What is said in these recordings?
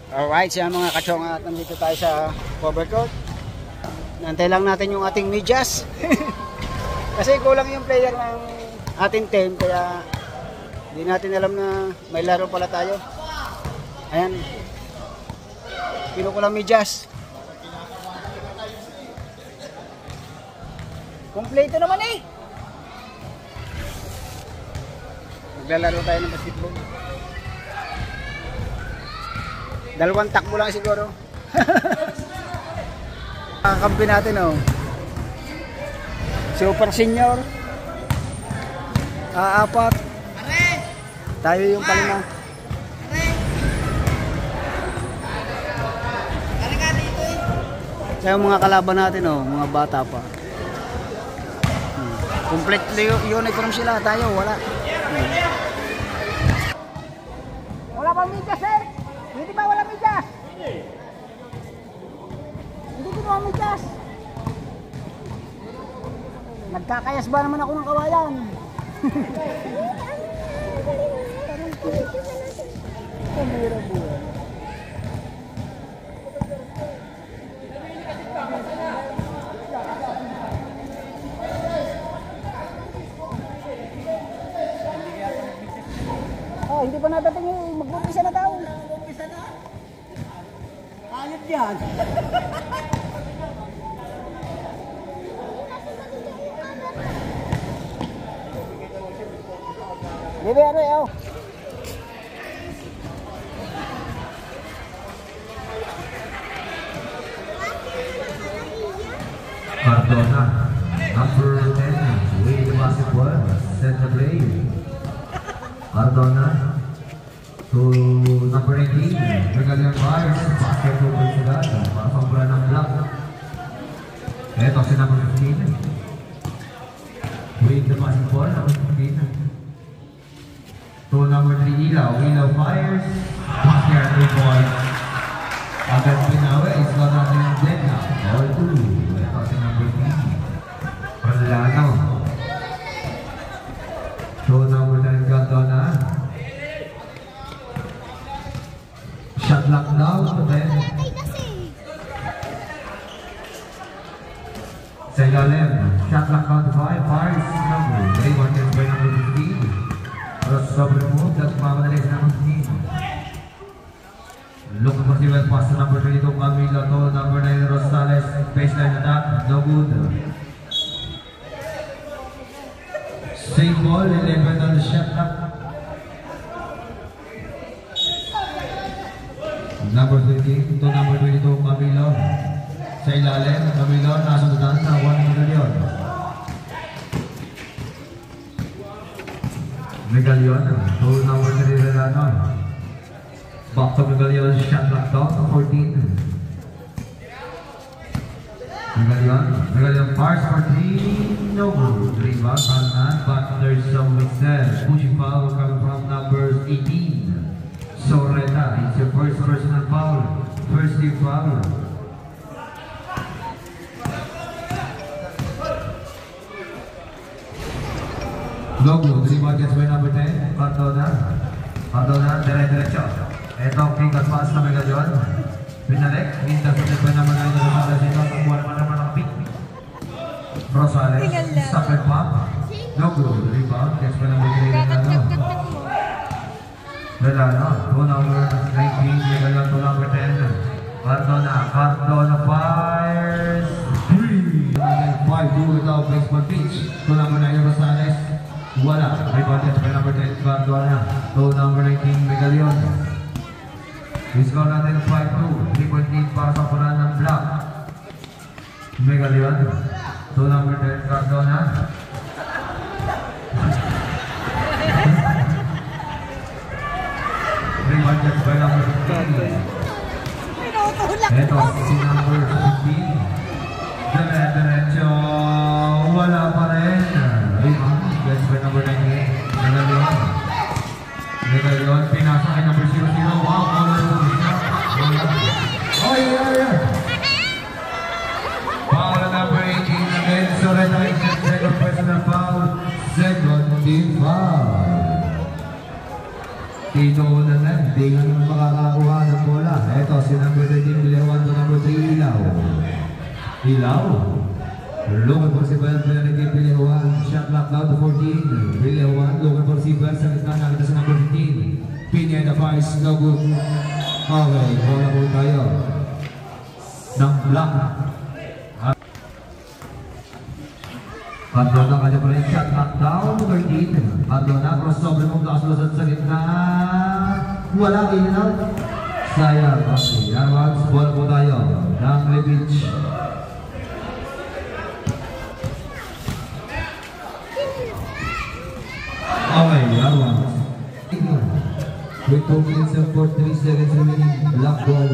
Alright, siya mga kachong at nandito tayo sa cover court. Nantay lang natin yung ating medyas. Kasi kulang yung player ng ating team, kaya hindi natin alam na may laro pala tayo. Ayan. Kinukulang medyas. Kompleto naman eh. Maglalaro tayo ng basketball. Dalawang takbo lang siguro. Kakampi natin oh. Super senior. Apat. Tayo yung palima. Kaya mga kalaban natin oh, mga bata pa. Complete uniform sila, tayo wala. Wala pang medyas sir. Hindi ba wala medyas? Hindi kinuha medyas. Nagkakayas ba naman ako ng kawayan? Kamera buwan. Oh, hindi pa nadating eh. Mag-umpisa na daw. Mag-umpisa na? Ayot yan. Bebe, ano eh, oh. Cardona, number 10, way the basketball, set the play. Cardona to number 18, Regalian Fires, basketball po sila, para sa bola ng block. Eto si number 15, way the basketball, number 15. To number 3, Ilaw Fires, basketball ball. Agad pinawa, is got natin yung dead na, all 2. Eto si number 3, Panlano. To number 9, Cardona. Shot lock down to 10. Sa ilalim, shot lock down to 5. Fires number 3, against by number 15. Terus sobre move, that's mamadali sa number 15. Look for the well pass to number 22, Camilo. To number 9, Rosales. Baseline attack, no good. Save ball, 11 on the shot clock. Number 20 to number 22, Camilo. Sa ilalim, Camilo, nasundan na 1 million. Megalion to number 3, Relano. Back to Megalion, shot clock down to 14. Megalion fires for 3, no good. Rebound, but there's some mixed pushing foul coming from number 18. Sorreta, it's your first personal foul. First team foul. No good. Rebound gets by number 10. Cardona, dire-diretso. Ito, king at pass na Megalion. Pinalik, minta sa pa naman ay Rosales ito, nakuha naman ang pick. Rosales, stop and pop. No good, rebound, gets pa naman yung Relano, to number 19, Megalion to number 10. Cardona fires 3. 5-2 without baseball pitch. To number 9, Rosales. Wala, rebound gets pa number 10, Cardona. To number 19, Megalion. Score natin 5-2, 3-point lead para sa punan ng block. Megalion, to number 10, Cardona. Rebound gets by number 15. Ito, si number 15. Dire-diretso, wala pa rin. Rebound gets by number 98, Megalion, pinasa kay number 00. Wow, oh, yeah. Foul number 18 again. So right now, second personal foul. Second team foul. Tino na, hindi nga naman makakakuha ng bola. Ilaw. Looking for si Bel, pinanagay Bilihawan. Shot lock down to 14. Bilihawan, looking for si Bel. Sa gitna nakita sa number 15. Pineda fires, no good. Okay, bola po tayo. Ng block. Pardona, kanya pa rin shot lock down to 13. Pardona, crossover mong nakasalusad sa gitna. Wala, in and out. Sayang, okay. Yarwags, bola po tayo. Ng Levich. Okay, Yarwags. With 2 minutes and 43 seconds remaining. Black ball.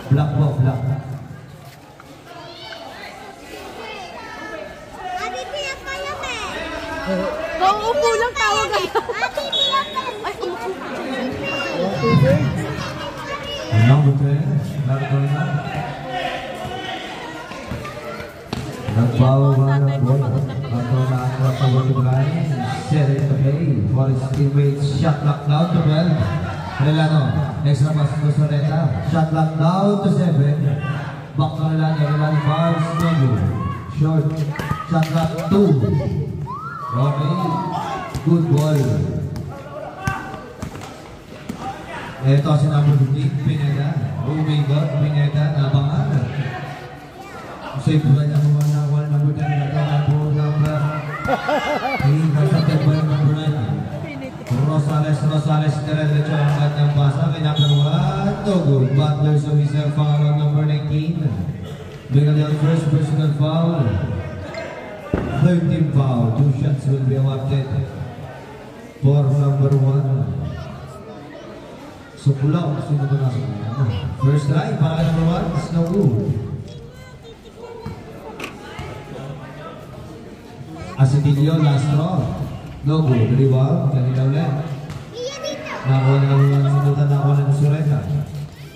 Black ball, black. Upo lang tawag kayo. Ay, upo. Number 10, Nagbawa ng bola. Nagbawa na ang watawag yung line. Set it to play for his teammates. Shot lock down to 12. Relano, extra pass to Soreta. Shot lock down to 7. Back to Relano bars. No good. Short. Shot lock 2. Okay, good ball. Ito si number 15, Pineda. Oh my God, Pineda, nabangan. Sa'yo po kanya kung manawal na buta nila ito na po number. Hingga sa tebal number 9. Rosales, diretso ang kanyang basa. Kay number 1, no good. Butler, so isa foul on number 19. Bigyan ang first personal foul. 13 foul, 2 shots will be awarded for number 1. So pula, sino ba nasa kanya? First try, para number 1, is no good. Asidilio, last draw. No good, rebound, kanina ulit. Nakuha na naman sinutan, nakuha na ng Sureta.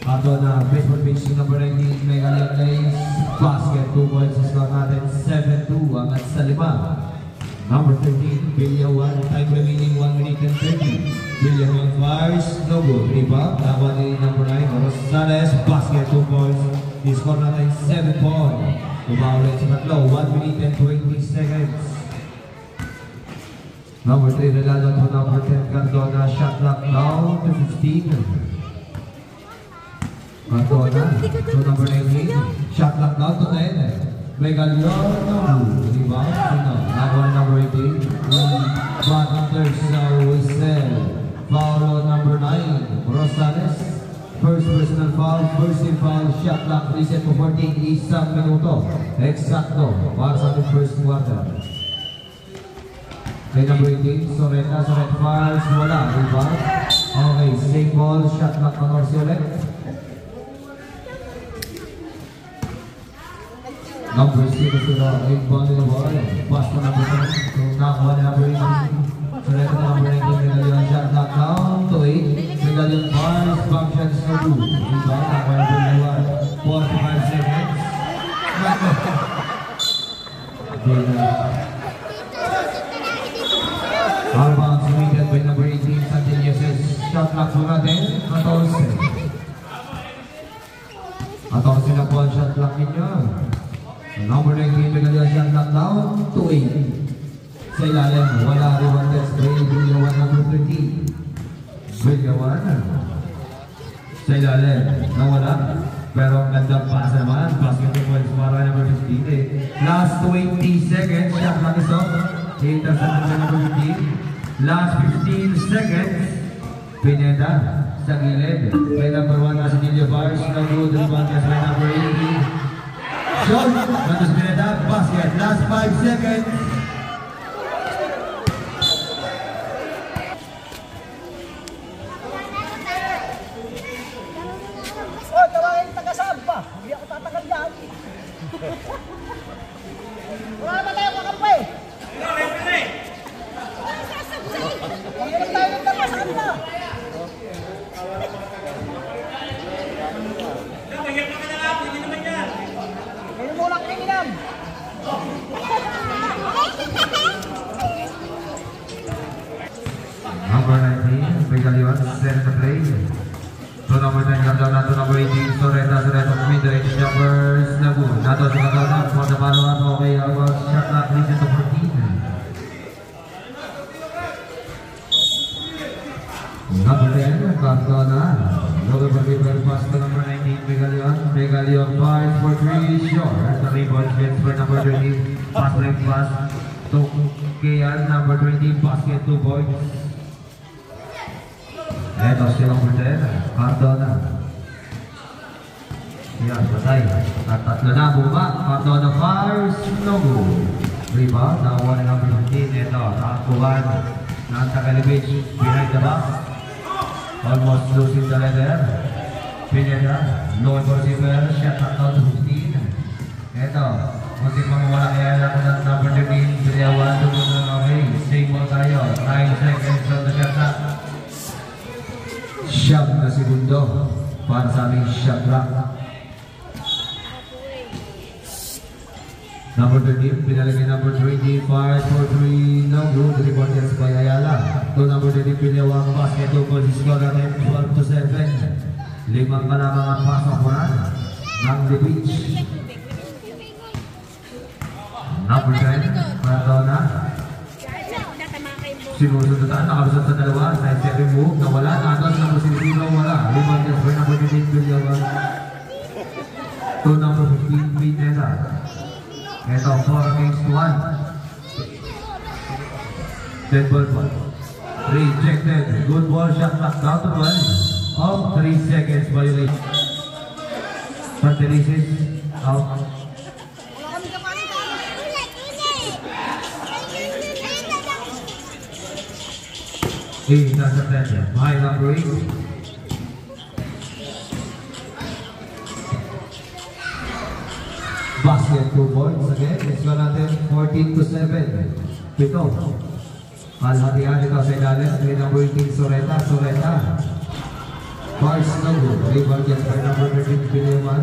Ato na baseball pitch number 19, Megalia plays basket, 2 points sa score natin, 7-2, angat sa 5. Number 13, Bilihawan, time remaining 1 minute and 30. Bilihawan fires, no good, rebound, nakuha ni number 9, Rosales, basket, 2 points, the score natin, 7 points. Umaulit sa tatlo, 1 minute and 20 seconds. Number 3, Relano to number 10, Cardona, shot clock down to 15. Cardona to number 19, shot clock down to 10. Megalion, rebound, nakuha number 18. Butler sa whistle. Foul on number 9, Rosales. First personal foul, first team foul, shot clock, reset po 14, isang minuto. Eksakto para sa ating first quarter. Kay number 18, Soreta fouls, wala, rebound. Okay, same ball, shot clock on Orsi ulit. Number 6 to the inbound in the ball. Pass to number 10. So nakuha na number 18. Soreta na number 19, Megalion, shot clock down to 8. Megalion bars, back shot is no good. Rebound, nakuha na number 45 seconds. Outbound submitted by number 18, Santil Yeses. Shot clock po natin, 14. 14 na po ang shot clock ninyo. Number 19, Megalion, shot clock down to 8. Sa ilalim, wala rewarded spray, Bilihawan number 13. Bilihawan. Sa ilalim, nawala. Pero ang gandang pass naman, basket points para number 15. Last 20 seconds, shot clock is off. Intercept sa number 15. Last 15 seconds. Pineda sa gilid. By number 1 na si Nilio Bars. No good advantage by number 18. Shot. Natos Pineda. Basket. Last 5 seconds. Oh, tawagin taga-saan pa. Hindi ako tatagal yan. Wala na tayo kakapay. Pagkakas tayo ng taga-saan pa. Ngayon mo lang kinginam. Number 19, Megalion, set the play. To number 10, Cardona, to number 18, Soreta, mid-range jumpers, no to sa Cardona for the follow-up. Okay, about shot clock reaches to 14. Number 10, Cardona. Logo for the pass to number 19, Megalion. Megalion fires for 3 short. The rebound gets for number 20. Pass break pass to Kian, number 20. Basket 2 points. Eto si number 10, Cardona. Yan, patay. At tatlo na, bumaba. Cardona fires, no good. Rebound, nakuha na number 15. Eto, nakakuhan ng Tagalibig behind the box. Almost losing the leather. Pineda, low for receiver, shot out to 15. Eto, muntik pang wala kaya lang ng number 13. Biliawan, tumunod na okay. Stay mo tayo. 9 seconds on the shot clock. Siyam na segundo para sa aming shot clock. Number 13, pinalagay number 20, 5 for 3, no good. Rebound gets by Ayala. To number 13, Piliawang basket, 2 points, score natin 12 to 7. Limang ka na mga pasok mo na ng The Beach. Number 10, Cardona. Sinusundutan, nakalusot sa dalawa, side step move, nawala, nagas, number 16, wala. Rebound gets by number 15, Piliawang. To number 15, Pineda. Ito, 4 against 1. Dead ball po. Rejected. Good ball shot clock down to 12. Of 3 seconds violation. Pantelisis out. Nasa 10. High number 8. Basket 2 points again. It's gonna natin 14 to 7. Pito. Alhatihan ito sa ilalim. May number 18 Soreta. Soreta. Bars no good. Rebound gets by number 13 Piliman.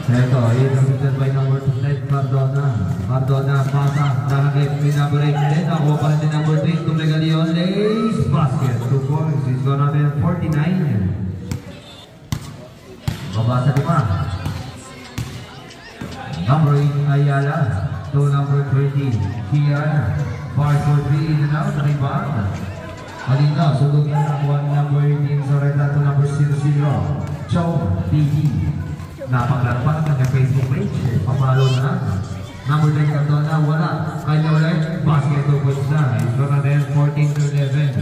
Ito, intercepted by number 9 Cardona. Cardona pasa. Nakagame may number 8. Nakuha pa rin number 3. Tumegalion. Lace. Basket 2 points. It's gonna natin 49. Babasa di pa. Number 8, Ayala. To number 20, Kian. 5 for 3, in and out, rebound. Malinaw, sundog na nakuha number 18, Soreta to number 00. Chong, TV. Napaglapat ng Facebook page. Papalo na lang. Number 10, Cardona, wala. Kanya ulit, basket 2 points na. Ito na rin, 14 to 11.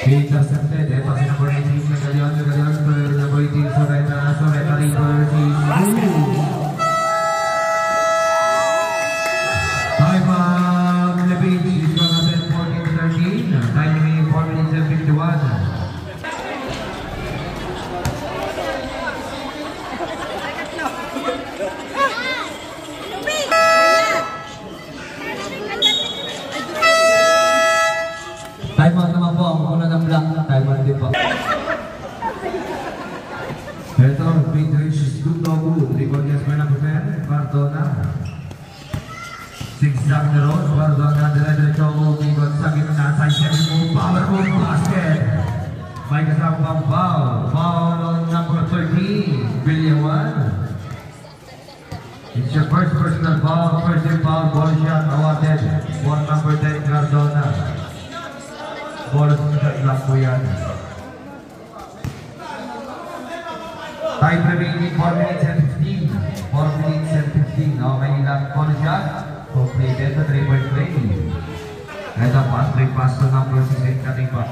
Intercepted. Ito si number 18, Megalion. Megalion to number 18, Soreta. Soreta reverse is time of the beach is gonna be 14-13. Time remaining 4 minutes and 51. Time out naman po ang una ng black. Time out din po. Ito, mid-range is good to good. Rebound gets by number 10, Cardona. Zigzag na road, Cardona, dire-diretso mo, ikot sa gitna, side 7 move, power move, basket. May kasama pang foul. Foul on number 13, Biliawan. It's your first personal foul, first year foul, ball shot awarded. One number 10, Cardona. Ball shot lang po yan. Time remaining 4 minutes and 15. 4 minutes and 15. Okay, ilang po na siya. Completed the 3-point play. Ito, pass break pass to number 16, Katimba.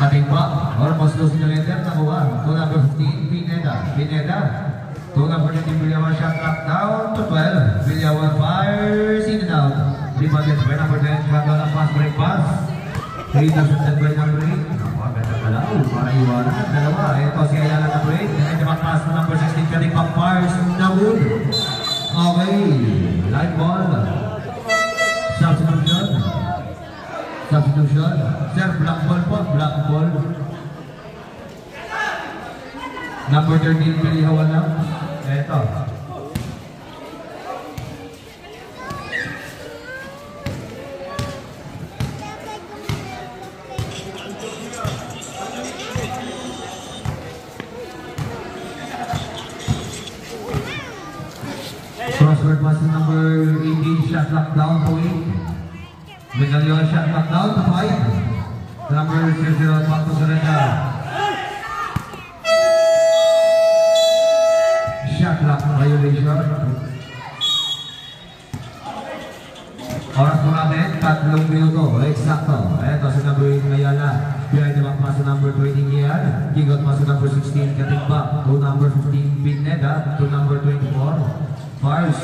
Katimba, almost losing the leader. Nakuha. To number 15, Pineda. Pineda. To number 19, Biliawan shot clock down to 12. Biliawan fires in and out. Rebound gets by number 10. Cardona pass break pass. Intercepted by number 8. Napakaganda pala. Para iwanan. Dalawa. Ito si Ayala number 8. Ito pass to number 16. Katimba fires na wood. Okay. Light ball. Substitution. Substitution. Sir, black ball po. Black ball. Number 13, Pilihawan lang. Ito. sa number 18, shot clock down to 8. Megalion, shot clock down to 5. Number 00, Pato Serena. Shot clock violation. Oras po natin, 3 minuto, eksakto. Ito sa number 8 Mayala. Behind the back pa sa number 20 Gian. King out pa sa number 16 Katimba. To number 15 Pineda. To number 24 Mars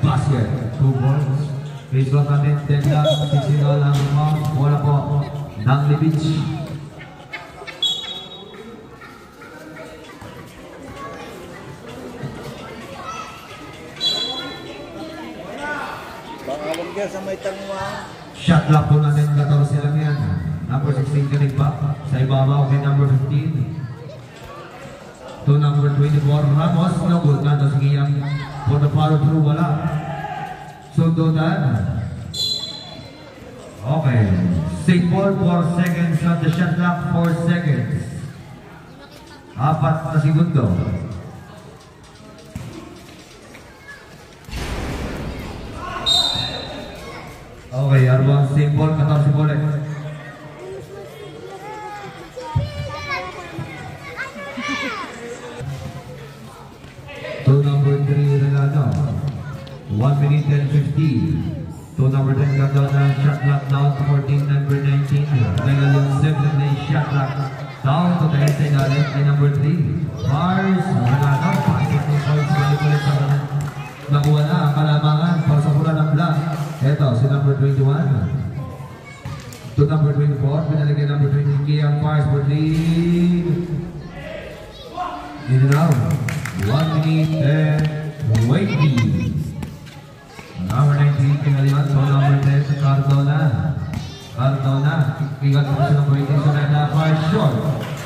Basket. 2 points. Base out natin, 10 lang. 16 lang. Wala po. Nangli Beach. Sa may tanguan. Shot clock po natin, 14 lang yan. Number 16 Katimba. Sa ibabaw kay number 15. To number 24 Ramos. No good. Nato sige yan. For the follow through, wala. Sundutan. Okay. Safe ball, 4 seconds on the shot clock, 4 seconds. 4 na segundo. Okay, Arbang safe ball, 14 bola. To number 3 Relano. 1 minute and 50. To number 10 Cardona, shot clock down to 14, number 19. Megalion 7 na shot clock down to 10 sa ilalim ay number 3. Mars Relano, pasok ng points, balik-balik sa kanan. Nakuha na ang kalamangan para sa pula ng black. Ito, si number 21. To number 24, pinalagay number 20, Kiang Mars for 3. In and out. 1 minute and 20. Number 19, pinaliwan. So number 10, Cardona. Cardona. Pigat po sa number 18. So na short.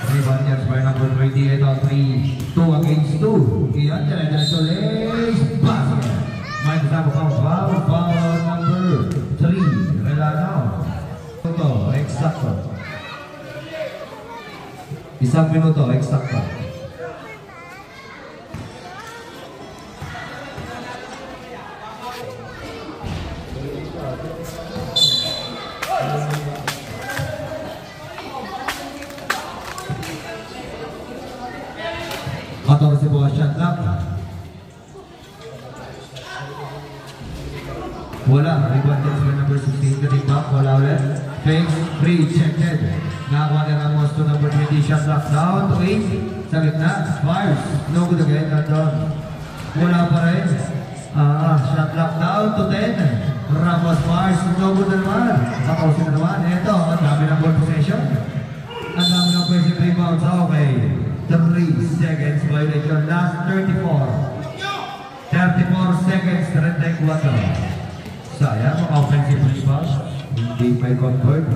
Rebound yards by number 20. Ito, 3. 2 against 2. Iyan, dyan lace. Basket. May kasama pang foul number 3. Relano. Ito, eksakto. 1 minuto, eksakto. Si buah shot clock. Wala. Rebound yards by number 16. Katimba. Wala ulit. Fakes. Rejected. Nakakuha ni Ramos to number 20. Shot clock down to 8. Sa gitna. Fires. No good again. Nandun. Wala pa rin. Shot clock down to 10. Ramos fires. No good na naman. Kapausin na naman. Ito. Ang dami ng ball possession. Ang dami ng offensive rebounds. Okay. 3 seconds violation. Last 34. 34 seconds. 34. Sayang mga offensive rebound. Hindi pa i-convert.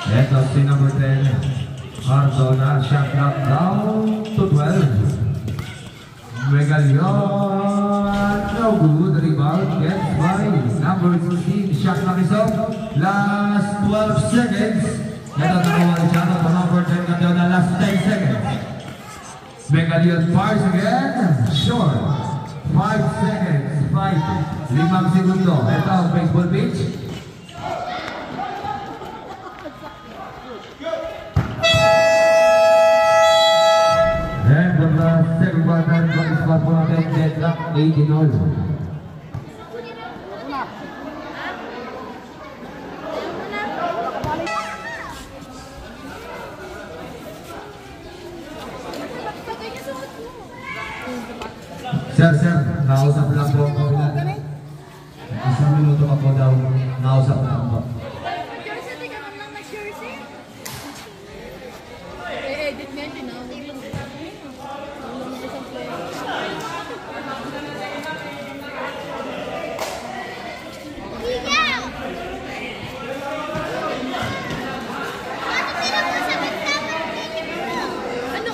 Ito si number 10. Cardona. Shot clock down to 12. Megalion. No good. Rebound. Gets by number 16. Shot clock is up. Last 12 seconds. Ito nakuha ni Chano to number 10 Cardona, last 10 seconds. Megalion fires again. Short. 5 seconds. 5 segundo. Ito ang baseball pitch. And the last second quarter, the score po natin, deadlock 18-all. Sir, nakausap lang po ang kabilang. 1 minuto pa po daw, nakausap lang po. Jersey, tika man lang nag-jersey. Edit nga din ako. Walang isang player. Sigaw! Ano pinag-usapin naman? Ano?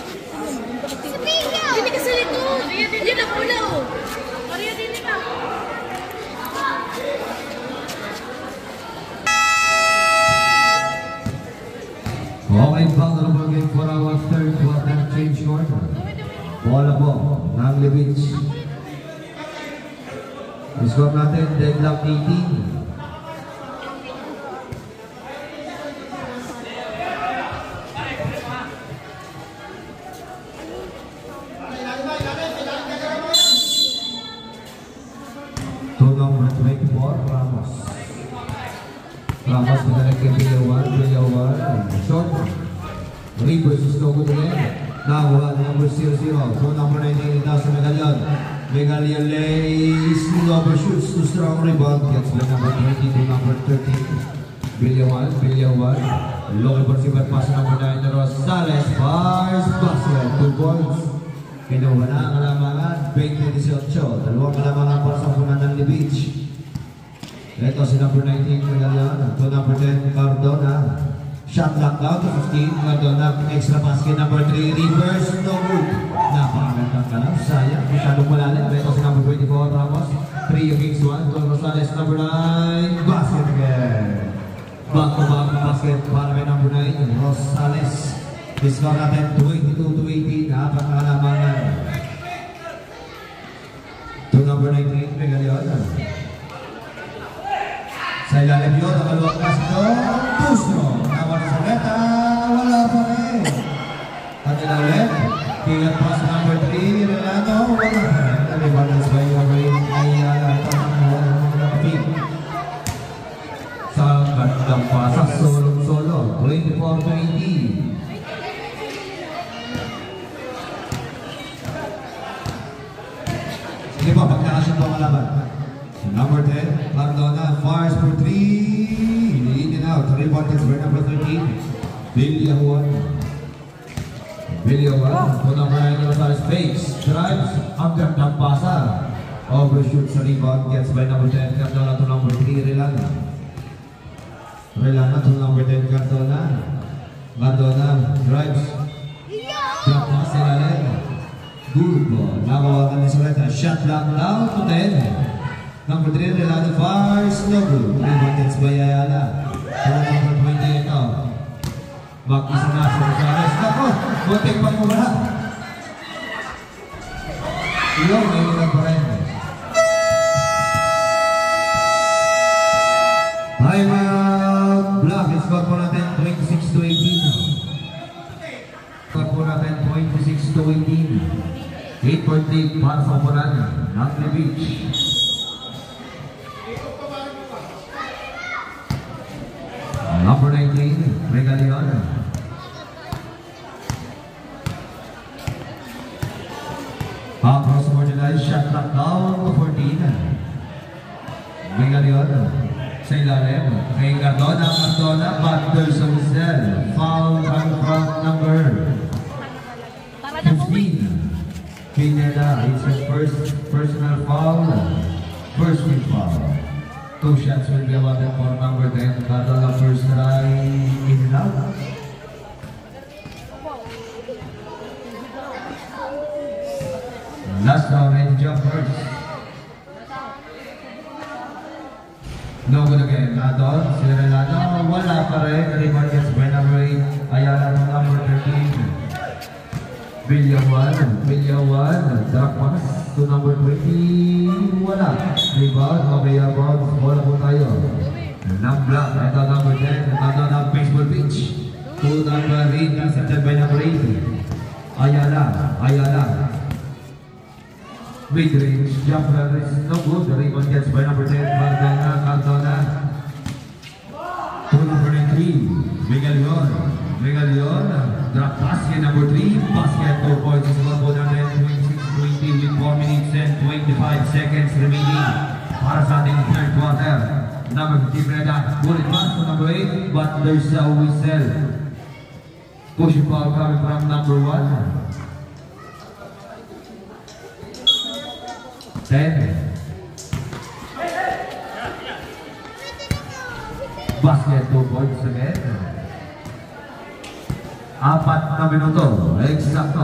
Sigaw! Hindi kasi ito. Yan ang pula oh. Maria din nila. Okay, vulnerable game for our third quarter change quarter. Bola po, Nangli Beach. Score natin, deadlock 18. To number 24, Ramos. Ramos pinalik kay Billawan, short. Ray versus no good again. Now, number 0-0. To number 19, Itaas na Megalian lays, overshoots to strong rebound. Gets by number 20 to number 13. Billawan. Local receiver pass number 9, Rosales. Fires, basket, 2 points. Kinuha na ang kalamangan, 20-18. Dalawang kalamangan para sa punan ng Beach. Ito si number 19, Megalian. To number 10, Cardona. Shot lock down to 15. Cardona, extra basket number 3. Reverse, no good. Napakagandang kalam. Sayang. Masyadong malalim. Ito si number 24, Ramos. 3 against 1. Don Rosales, number 9. Basket again. Back-to-back basket para kay number 9, Rosales. Score natin 22-18. Napakalamangan. To number 19, Megalion. Sa ilalim yun, nakaluwag pass ito. Too strong. Naman sa meta. Wala pa rin. At ilalim. Kilat pass number 3. Relano. Wala pa rin. Nalibalance by number 8. Ay nakapit. Sa gandang pasa. Solo. 24-20. Sige pa, pagkakasyon po ang laban. Number 10, Cardona, fires for 3. In and out. Rebound gets by number 13. Billawan. To number 9, Rosales fakes. Drives. Ang gandang pasa. Overshoot sa rebound gets by number 10. Cardona to number 3. Relana to number 10. Cardona drives. Drop pass ilalim. Good ball. Nakawagan ni Soreta. Shot lock down to 10. Number 3, Relano fires, no good. Rebound gets by Ayala. Number 20 ito. Mag-isa na sa Rosales. Nako, butik pa mo ba? Iyon, may ilan pa rin. Time out. Block. Score po natin 26-18. Score po natin 26-18. 8-point lead para sa umulan ng The Beach. Number 19, Megalion. Across Mordelay, shot clock down to 14. Megalion. Sa ilalim. Kay Cardona, but there's a whistle. Foul on front number 15. Pineda, it's his first personal foul. First team foul. 2 shots will be awarded for number 10. Cardona first try in and out. Last round, ready jump first. No good again. Nadon, si Relano, wala pa rin. Rebound gets by number 8. Ayala to number 13. Billawan, drop pass to number 20. Wala. Rebound, okay, about. Bola po tayo. Namblock, ito number 10. Ito ng baseball pitch. To number 8, intercepted by number 8. Ayala. Mid-range, jumper is no good. The rebound gets by number 10. Cardona. To number 3, Megalion. Drop basket number 3. Basket 4 points. Score po natin 26-20 with 4 minutes and 25 seconds remaining para sa ating third quarter. Number 15, Breda. Bullet pass to number 8, but there's a whistle. Pushing ball coming from number 1. 10. Basket 2 points again. 4 na minuto. Eksakto.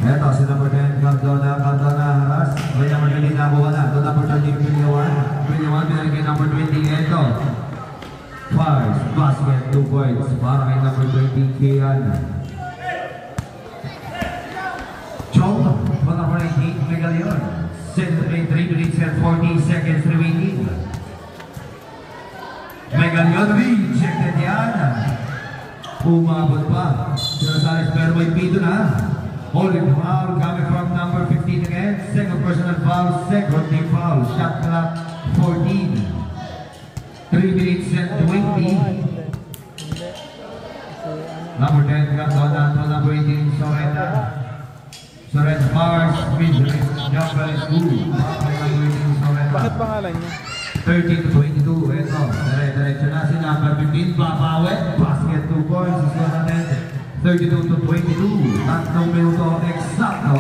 Ito si number 10, Cardona haras. May number 20 na buwana. Ito number 13, Billawan. Binagay number 20. Ito. Fires. Basket 2 points. Para kay number 20, Kian. Chong. Number 19, Megalion. Set to play 3 minutes and 40 seconds remaining. Megalion rejected yan. Umabot pa. Sinasales pero may pito na. Holding foul coming from number 15 again. Second personal foul, second team foul. Shot clock 14. 3 minutes and 20. Number 10 got on down to number 18, Soreta. Soreta bars, mid-range, jumper is good. Bakit pangalan niya? 13 to 22, ito. Dire-diretso na si number 15, Papawet. Basket 2 points, score natin. 32 to 22, tatlong minuto eksakto.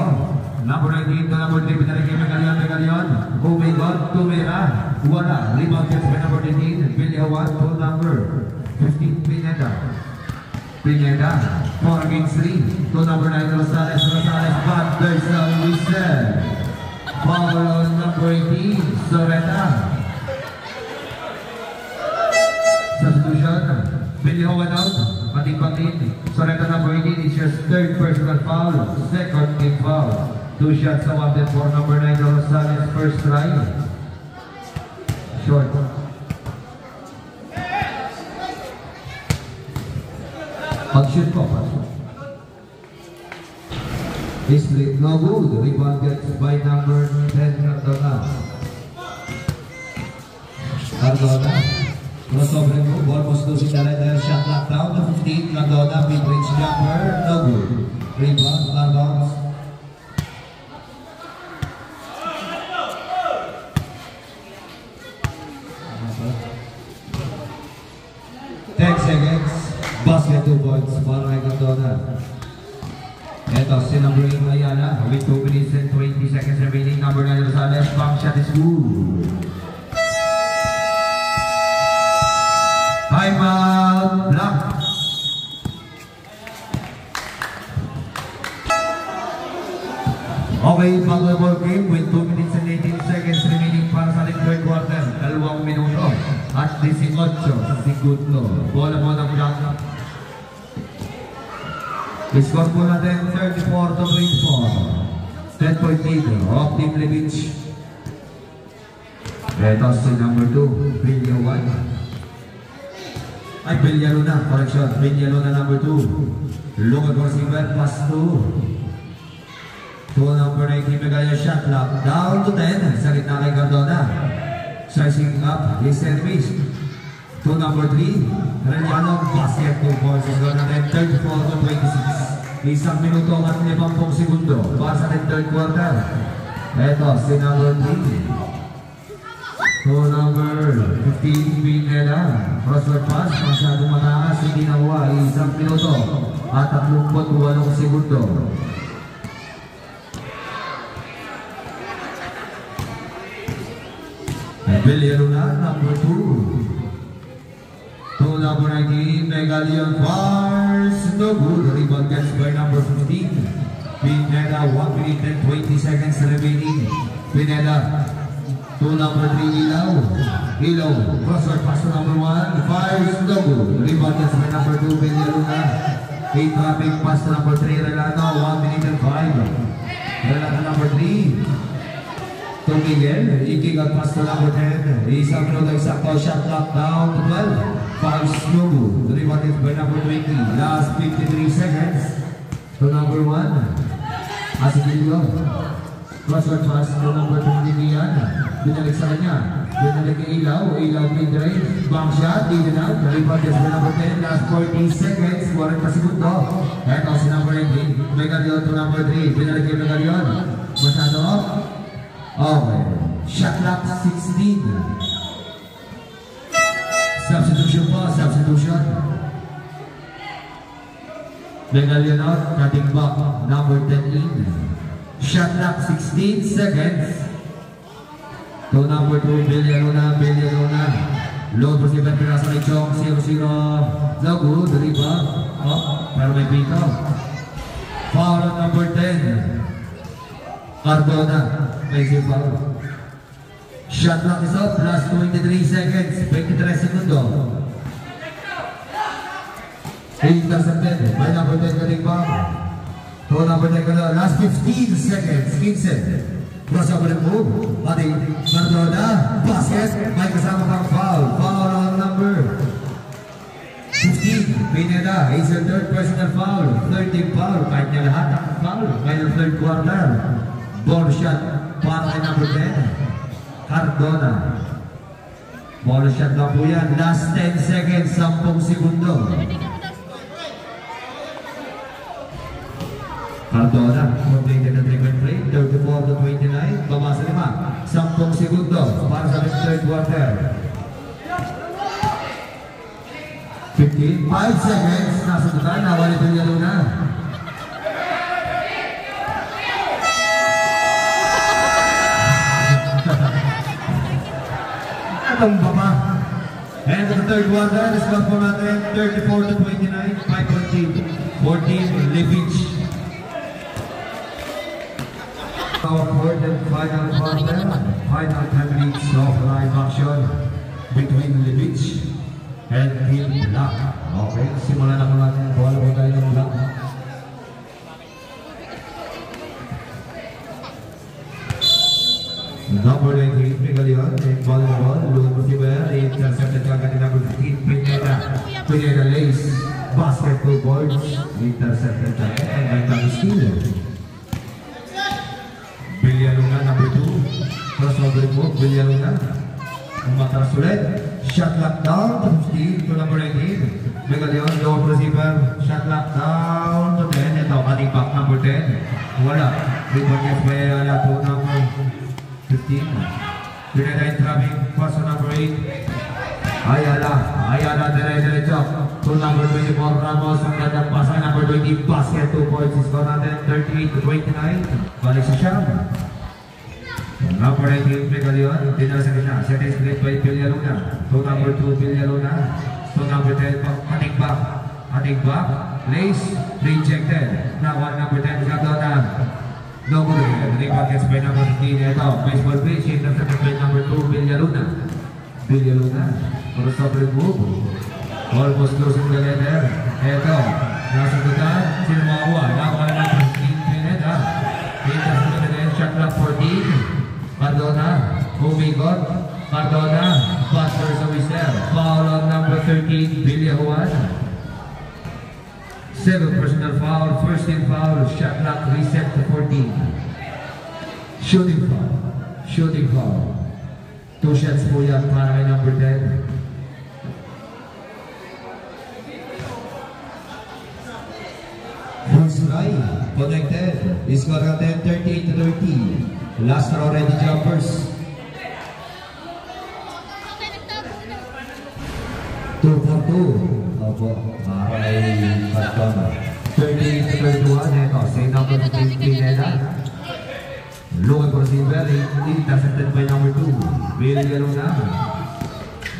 Number 19 to number 3, pinalik kay Megalion. Oh my God, tumira. Wala. Rebound gets by number 18, Bilyawan to number 15, Pineda. 4 against 3 to number 9, Rosales, but there's no whistle. Foul on number 18, Soreta. Substitution, Bilyawan out, pating-pating. Soreta number 18 is your third personal foul, second team foul. 2 shots awarded for number 9, Rosales, first try. Short. Pag-shoot po, pag-shoot. Split, no good. Rebound gets by number 10, Cardona. Crossover mo, ball was losing the right shot lock down to 15, Cardona, mid-range jumper, no good. Rebound, Cardona. Basket 2 points para kay Cardona. Ito si number 8 Ayala with 2 minutes and 20 seconds remaining. Number 9 Rosales, bank shot is good. Timeout, block. Okay, basketball game with 2 minutes and 18 seconds remaining para sa third quarter. 2 minuto at 18 segundo. Bola mo ng block. Score po natin 34 to 24. 10-point lead of Team Levich. Ito si number 2, Bilyawan. Ay, Bilyaluna, correction. Bilyaluna number 2. Lungad receiver, pass 2. To number 19, Megalion shot clock. Down to 10. Sa gitna kay Cardona. Sizing up his enemies. To number 3, Reliano, basket 2 points. Score natin 34 to 26. Isang minuto at 50 segundo para sa third quarter. Ito si number 3. To number 15, Pineda. Crossword pass, masyadong mataas, hindi nakuha. Isang minuto at 38 segundo. Bilyaruna, number 2. To number 19, Megalion fires, no good. Rebound gets by number 15. Pineda, 1 minute and 20 seconds remaining. Pineda, to number 3, Ilaw. Ilaw, crossword pass to number 1, fires, no good. Rebound gets by number 2, Bilyaruna. 8 traffic pass to number 3, Relano, 1 minute and 5. Relano number 3. To Miguel, iking at pass to number 10. Isang minuto eksakto, shot clock down to 12. Fouls no good. Rebound is by number 20. Last 53 seconds. To number 1. Asigilio. Crossword pass to number 20 Lian. Binalik sa kanya. Binalik kay Ilaw. Ilaw mid-range. Bank shot. Even out. Rebound is by number 10. Last 40 seconds. 40 segundo. Eto si number 18. Megalion to number 3. Binalik kay Megalion. Masyado off. Okay. Shot clock 16. Substitution po, substitution. Megalion out, cutting back, number 10 in. Shot clock 16 seconds. To number 2, Bilyaruna. Load receiver, pinasa kay Chong, 0-0. No good, rebound. Oh, pero may pito. Foul on number 10. Cardona, may foul. Shot clock is up, last 23 seconds, 23 segundo. Intercepted by number 10 cutting back. To number 10 last 15 seconds, 15. Crossover move. Ating Cardona. Basket. May kasama kang foul. Foul on number 15. Pineda. Is your third personal foul. 13 foul. Kahit niya lahat ang foul. Ngayong third quarter. Ball shot. Para kay number 10. Cardona. Ball shot na po yan. Last 10 seconds. 10 segundo. Cardona, completed the second play, 34 to 29, baba sa 5, 10 segundo para sa third quarter. 5 seconds, nasa tutan, nawali ito yalo na. Atong baba. And the third quarter, the score po natin, 34 to 29, 5-14, Levich. Our fourth and final quarter, final 10 minutes of live action between Levich and Team Black. Okay, simulan na po natin. Bola po tayo ng Black. Number 98, Miguelion, and volleyball, Lulu Siber, intercepted agad ni number 15, Pineda Lace, basketball boards, intercepted agad, and may number steal. Villaluna number 2, crossover move, Villaluna, umatras ulit, shot lock down to 15 to number 18, Miguelion, low receiver, shot lock down to 10, ito, ating back number 10, wala, rebound gets by po number 15, Pineda in traffic, pass to number 8, Ayala, dire-diretso, to number 24, Ramos, ang gandang pasa, number 20, basket, 2 points, score natin, 38 to 29, balik sa Siam. Number 19, Miguelion, dinala sa kanya, set is played by Villaluna, to number 2, Villaluna, to number 10, ating back, Lace, rejected, now on number 10, Cardona, no good, rebound gets by number 15, ito, baseball pitch, intercepted by number 2, Villaluna, for a stopper move, almost closing the letter, ito, nasa tutan, sino makakuha, nakuha na ng 15 Pineda, intercepted again, shot clock 14, Cardona, Humigot, Cardona, Buster sa Wister, foul on number 13, Villajuan, 7 personal foul, first team foul, shot clock reset to 14, shooting foul, 2 shots po yan para kay number 10. Full connected, score natin 38 to 30. Last row ready jumpers. 2 for 2. Opo, kay Cardona. 38 to 31. Ito, same number 15 Pineda. Looking for receiver, intercepted by number 2.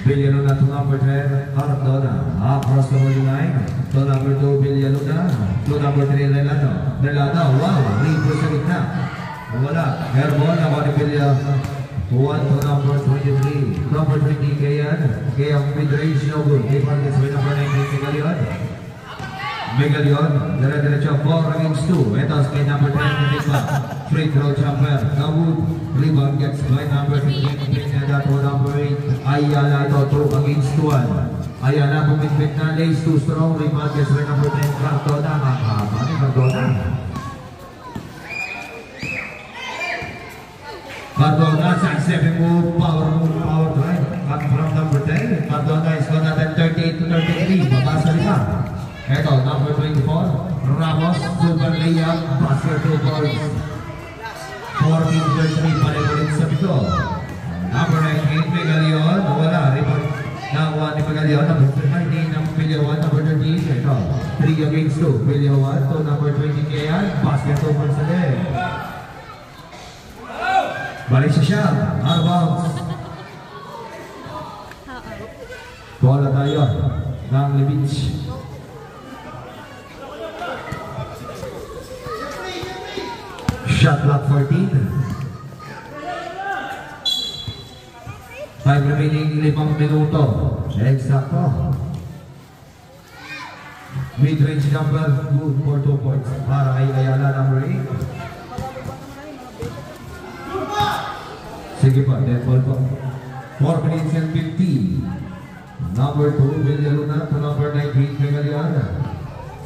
Villaluna to number 10, Cardona. Across the goal line. To number 2, Villaluna. To number 3, Relano. Wow, reverse sa gitna. Wala. Airball na ni Villaluna. 1 to number 23. Number 20, Kayan mid-range, no good. Rebound gets by number 19, Miguelion, dire-diretso 4 against 2. Ito kay number 10, Pineda. Free throw jumper, no good. Rebound gets by number 15, Pineda to number 8. Ayala ito, 2 against 1. Ayala bumit-bit na, lays 2 strong. Rebound gets by number 10, Cardona. Makakaba ni Cardona. Cardona, side 7 move, power drive. Cut from number 10. Cardona is gonna 38 to 33. Babasa nila. Ito, number 24. Ramos, super layup, basket 2 points. 14-33, balik ulit sa pito. Number 19, Miguelion. Wala, rebound. Nakuha ni Miguelion. Number 19, Villaluna, number 13. Ito, 3 against 2. Villaluna to number 20, Kayan. Basket 2 points again. Balik siya, out of bounds. Bola tayo ng Levich. Shot clock 14. 5 remaining 5 minuto. Exacto. Mid-range jumper, good for 2 points. Para kay Ayala, number 8. Sige pa, dead ball po. 4 minutes and 50. Number 2, Villaluna to number 19, Megalian.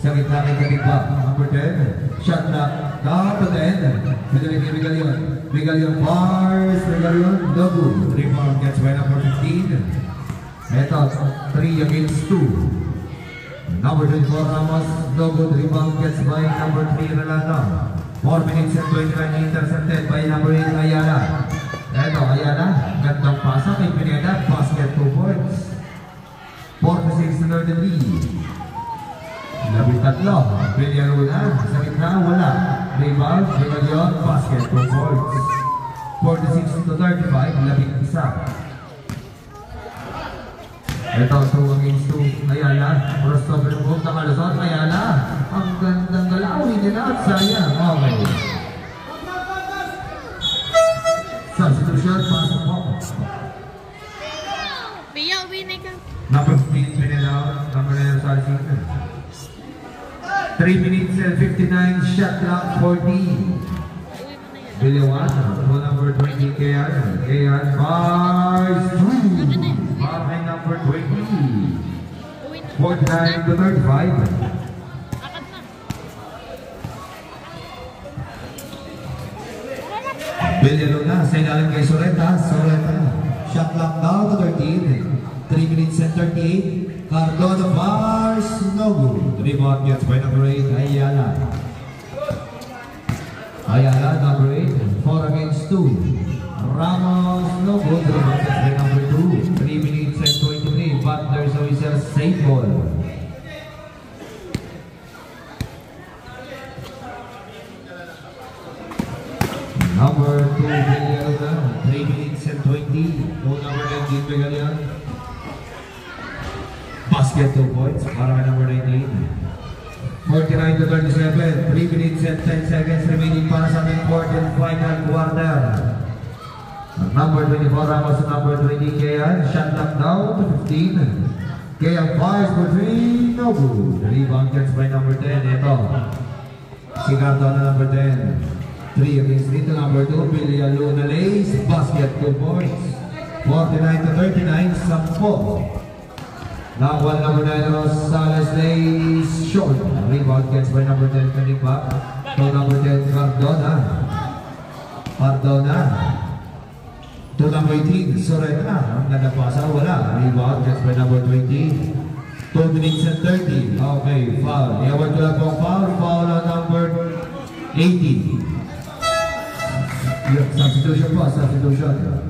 Sa gitna kay Katigba, number 10. Shot clock, down to the end. Pinalik kay Megalian. Megalian fires, Megalian, double. Rebound gets by number 15. Ito, 3 against 2. Number 24, Ramos, double. Rebound gets by number 3, Relata. 4 minutes and 29, intercepted by number 8, Ayala. Ito, Ayala, gandang pasa kay Pineda, basket 2 points. 46 to 33. 13, Villaluna, sa gitna, wala. Rebound, Megalian, basket 2 points. 46 to 35, 11. Ito, 2 against 2, Ayala. Crossover ng buong nakalusot, Ayala. Ang gandang galawin nila at sayang. Okay. Substitution, pasok po. Biyaw, winay ka. Number 15, Pineda. Number 9, Salsing. 3 minutes and 59, shot clock 40. Villaluna, to number 20, Kayan. Kayan, fires 2. Bahay number 20. 49 to 35. Akad na. Villaluna, sa ilalim kay Soreta. Soreta, shot clock down to 13. 3 minutes and 38. Cardona fires, no good. Rebound gets by number 8, Ayala. Ayala, number 8, 4 against 2. Ramos, no good. Rebound gets by number 2. 3 minutes and 23. But there's a whistle, safe ball. Number 2, Villaluna, 3 minutes and 20. No number 19, Megalian. Basket 2 points para kay number 19. 49 to 37. 3 minutes and 10 seconds remaining para sa ating fourth and final quarter. Number 24, Ramos to number 20, Kayan. Shot knocked down to 15. Kayan fires for 3. No good. Rebound gets by number 10. Ito. Si Cardona number 10. 3 against 3 to number 2. Villaluna lays. Basket 2 points. 49 to 39. Sampo. Now one number 9, Rosales lays short. Rebound gets by number 10, Katigba. To number 10, Cardona. Cardona. To number 18, Soreta. Ang nadapasa, wala. Rebound gets by number 20. 2 minutes and 30. Okay, foul. Iawag ko lang po foul. Foul on number 18. Substitution po, substitution.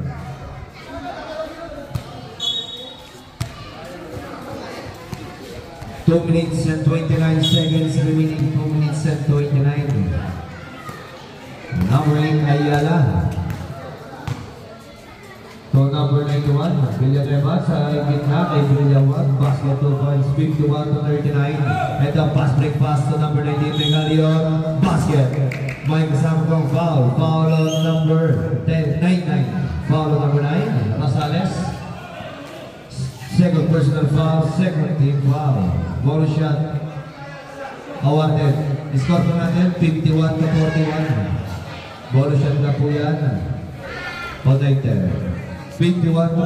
2 minutes and 29 seconds remaining. 2 minutes and 29. Number 8, Ayala. To number 91, Villanueva sa gitna kay Villanueva. Basket 2 points, 51 to 39. And the pass break pass to number 19, Megalian. Basket. May kasama kong foul. Foul on number 10, 99. Foul on number 9, Rosales. Second personal foul, second team foul. Ball shot awarded. Score po natin 51 to 41. Ball shot na po yan. Connected. 51 to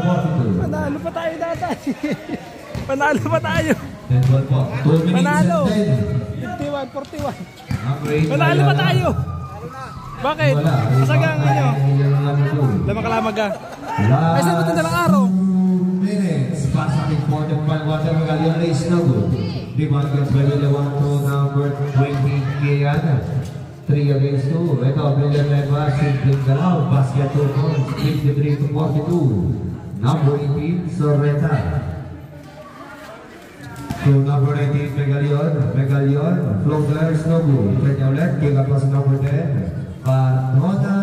42. Panalo pa tayo dati. Panalo pa tayo. 10 ball po. 2 minutes Panalo. and 51, 41. Panalo pa tayo. Bakit? Kasagang nyo. Lamang-lamag ka. Ay, saan ba ito ng araw? Minutes. Passing for the Palwater Megalian race no good. Rebound gets by Villanueva to number 20, Kayan. 3 against 2. Ito, Villanueva, simpleng galaw. Basket 2 points. 53 to 42. Number 18, Soreta. To number 19, Megalian. Megalian, floaters no good. Kanya ulit, kaya pa sa number 10. Cardona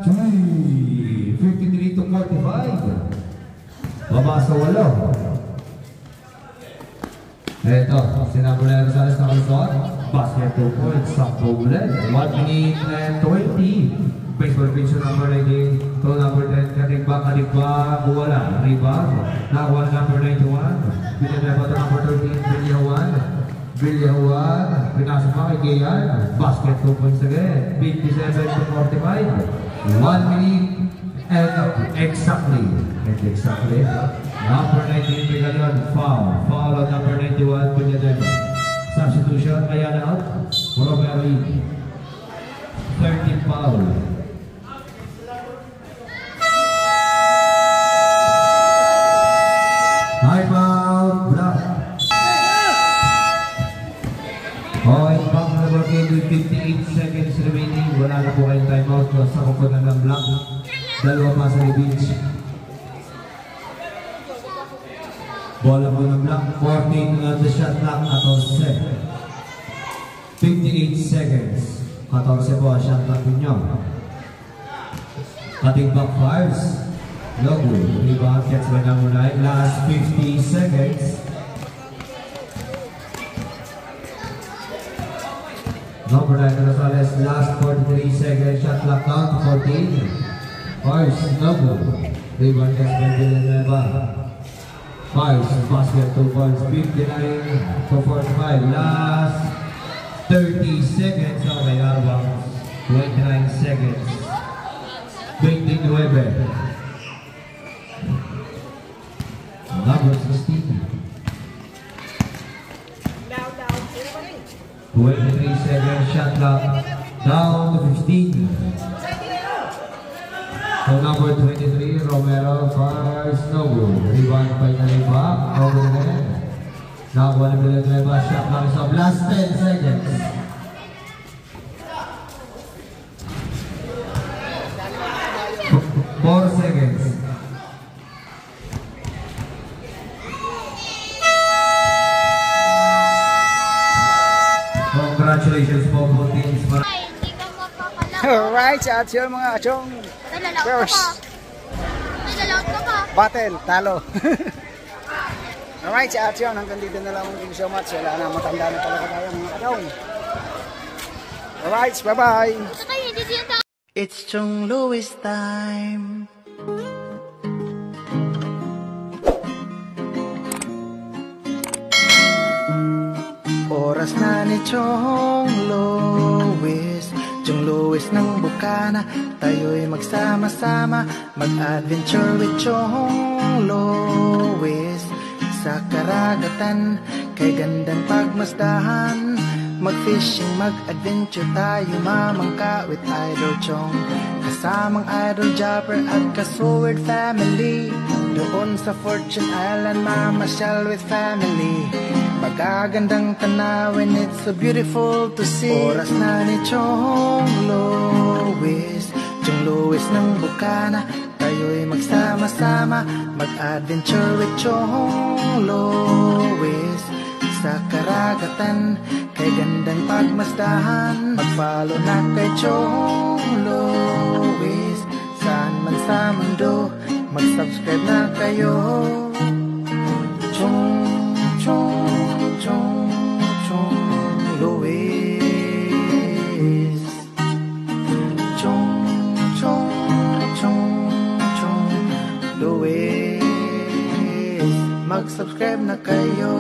3. 53 to 45. Baba sa 8. Eto, sinabula sa alas na kalsot. Basket 2 points, 10 ulit. 1 minute and 20. Baseball pitch number 19. To number 10, Katigba, wala. Rebound. Nakuha number 91. Villanueva to number 13, Villanueva. Pinasok pa kay Kayan. Basket 2 points again. 57 to 45. 1 minute And exactly. Number 19, Pagalion, foul. Foul on number 91, Punyadem. Substitution, Ayana out. Romero in. 13 foul. Timeout, block. Point back number game with 58 seconds remaining. Wala na po kayong timeout. Sa kukunan ng block. Dalawa pa sa beach. Bola po ng block. 14 on the shot clock. 14. 58 seconds. 14 po ang shot clock ninyo. Cutting back fires. No good. Rebound gets by number 9. Last 50 seconds. Number 9 Rosales. Last 43 seconds. Shot clock down to 14. Fires. No good. Rebound gets by Villanueva. Fires. Basket 2 points. 59 to 45. Last 30 seconds. Okay, Arbang. 29 seconds. 29. Number 16. 23 seconds. Shot clock down to 15. So number 23, Romero fires no good. Rebound by Naliba. Over the net. Nakakuha na Villanueva. Shot clock is up. Last 10 seconds. Four seconds. Congratulations po po teams. Ay, hindi ka mapapala. Alright, sa at yun mga kachong. Nalalaot ka First. pa. Nalalaot ka pa. Battle, talo. Alright, sa at yun. Hanggang dito na lang. Thank you so much. Wala na, matanda na talaga tayo mga kachong. Alright, bye-bye. Saka hindi siya ta. It's Chong Louis time. Oras na ni Chong Louis. Chong Louis ng Bukana. Tayo'y magsama-sama, mag-adventure with Chong Louis. Sa karagatan, kay gandang pagmasdahan, mag-fishing, mag-adventure tayo, mamangka with Idol Chong. Kasamang Idol Jopper at Kasword family. Doon sa Fortune Island, mamasyal with family. Magagandang tanawin, it's so beautiful to see. Oras na ni Chong Louis. Chong Louis ng Bukana. Tayo'y magsama-sama, mag-adventure with Chong Louis. Sa karagatan, kay gandang pagmasdahan, mag-follow na kay Chong Louis. Saan man sa mundo, mag-subscribe na kayo. Chong, Chong, Chong, Chong Louis. Chong, Chong, Chong, Chong Louis. Mag-subscribe na kayo.